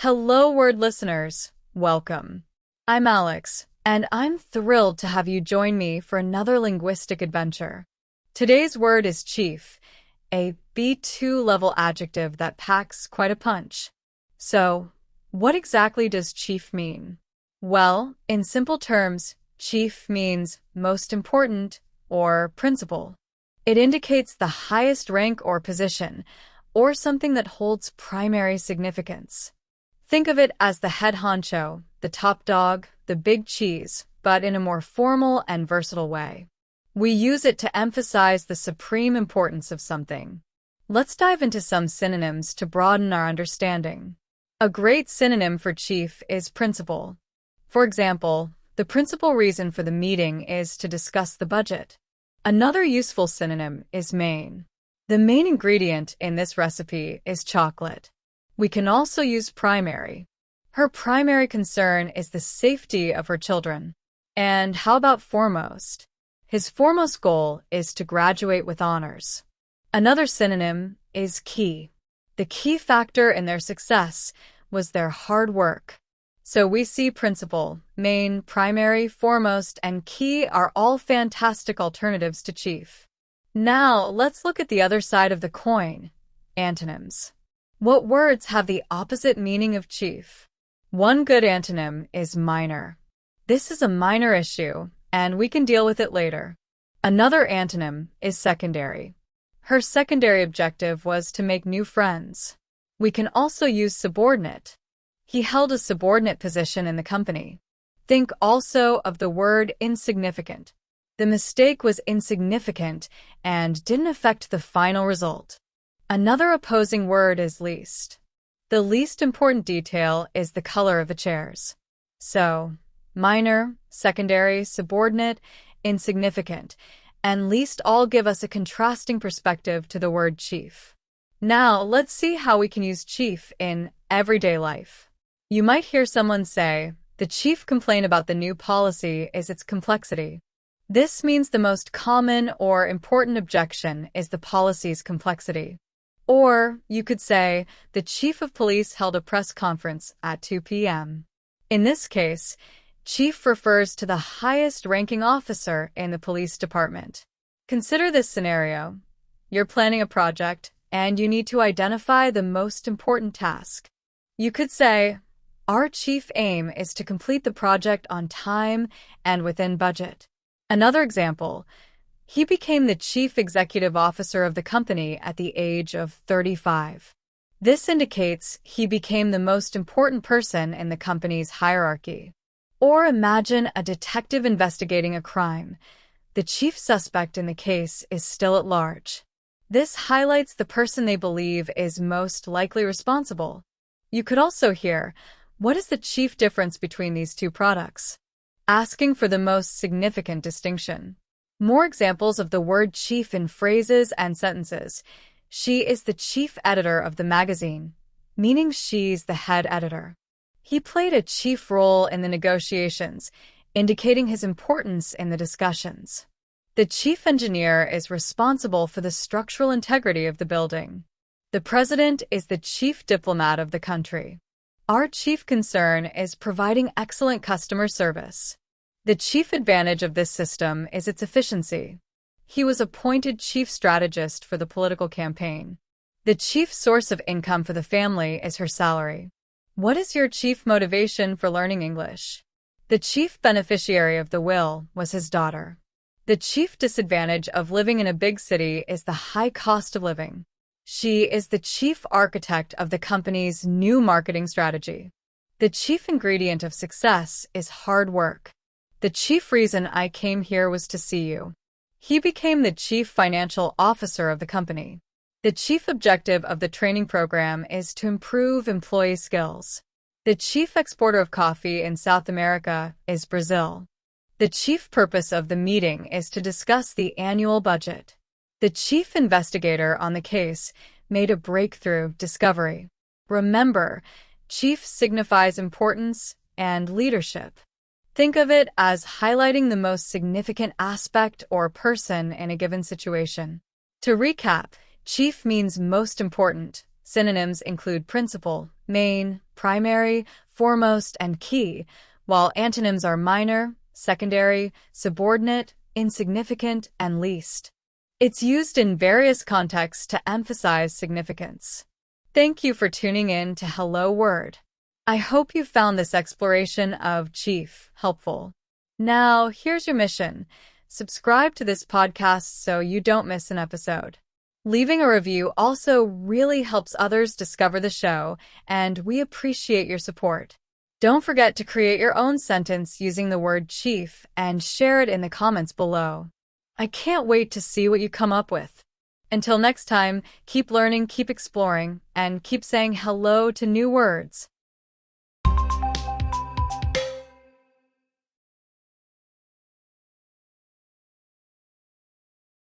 Hello, word listeners. Welcome. I'm Alex, and I'm thrilled to have you join me for another linguistic adventure. Today's word is chief, a B2 level adjective that packs quite a punch. So, what exactly does chief mean? Well, in simple terms, chief means most important or principal. It indicates the highest rank or position, or something that holds primary significance. Think of it as the head honcho, the top dog, the big cheese, but in a more formal and versatile way. We use it to emphasize the supreme importance of something. Let's dive into some synonyms to broaden our understanding. A great synonym for chief is principal. For example, the principal reason for the meeting is to discuss the budget. Another useful synonym is main. The main ingredient in this recipe is chocolate. We can also use primary. Her primary concern is the safety of her children. And how about foremost? His foremost goal is to graduate with honors. Another synonym is key. The key factor in their success was their hard work. So we see principal, main, primary, foremost, and key are all fantastic alternatives to chief. Now, let's look at the other side of the coin, antonyms. What words have the opposite meaning of chief? One good antonym is minor. This is a minor issue, and we can deal with it later. Another antonym is secondary. Her secondary objective was to make new friends. We can also use subordinate. He held a subordinate position in the company. Think also of the word insignificant. The mistake was insignificant and didn't affect the final result. Another opposing word is least. The least important detail is the color of the chairs. So, minor, secondary, subordinate, insignificant, and least all give us a contrasting perspective to the word chief. Now, let's see how we can use chief in everyday life. You might hear someone say, the chief complaint about the new policy is its complexity. This means the most common or important objection is the policy's complexity. Or you could say, the chief of police held a press conference at 2 p.m. In this case, chief refers to the highest ranking officer in the police department. Consider this scenario. You're planning a project, and you need to identify the most important task. You could say, our chief aim is to complete the project on time and within budget. Another example, he became the chief executive officer of the company at the age of 35. This indicates he became the most important person in the company's hierarchy. Or imagine a detective investigating a crime. The chief suspect in the case is still at large. This highlights the person they believe is most likely responsible. You could also hear, what is the chief difference between these two products? Asking for the most significant distinction. More examples of the word chief in phrases and sentences. She is the chief editor of the magazine, meaning she's the head editor. He played a chief role in the negotiations, indicating his importance in the discussions. The chief engineer is responsible for the structural integrity of the building. The president is the chief diplomat of the country. Our chief concern is providing excellent customer service. The chief advantage of this system is its efficiency. He was appointed chief strategist for the political campaign. The chief source of income for the family is her salary. What is your chief motivation for learning English? The chief beneficiary of the will was his daughter. The chief disadvantage of living in a big city is the high cost of living. She is the chief architect of the company's new marketing strategy. The chief ingredient of success is hard work. The chief reason I came here was to see you. He became the chief financial officer of the company. The chief objective of the training program is to improve employee skills. The chief exporter of coffee in South America is Brazil. The chief purpose of the meeting is to discuss the annual budget. The chief investigator on the case made a breakthrough discovery. Remember, chief signifies importance and leadership. Think of it as highlighting the most significant aspect or person in a given situation. To recap, chief means most important, Synonyms include principal, main, primary, foremost, and key, while antonyms are minor, secondary, subordinate, insignificant, and least. It's used in various contexts to emphasize significance. Thank you for tuning in to Hello Word. I hope you found this exploration of chief helpful. Now, here's your mission. Subscribe to this podcast so you don't miss an episode. Leaving a review also really helps others discover the show, and we appreciate your support. Don't forget to create your own sentence using the word chief and share it in the comments below. I can't wait to see what you come up with. Until next time, keep learning, keep exploring, and keep saying hello to new words.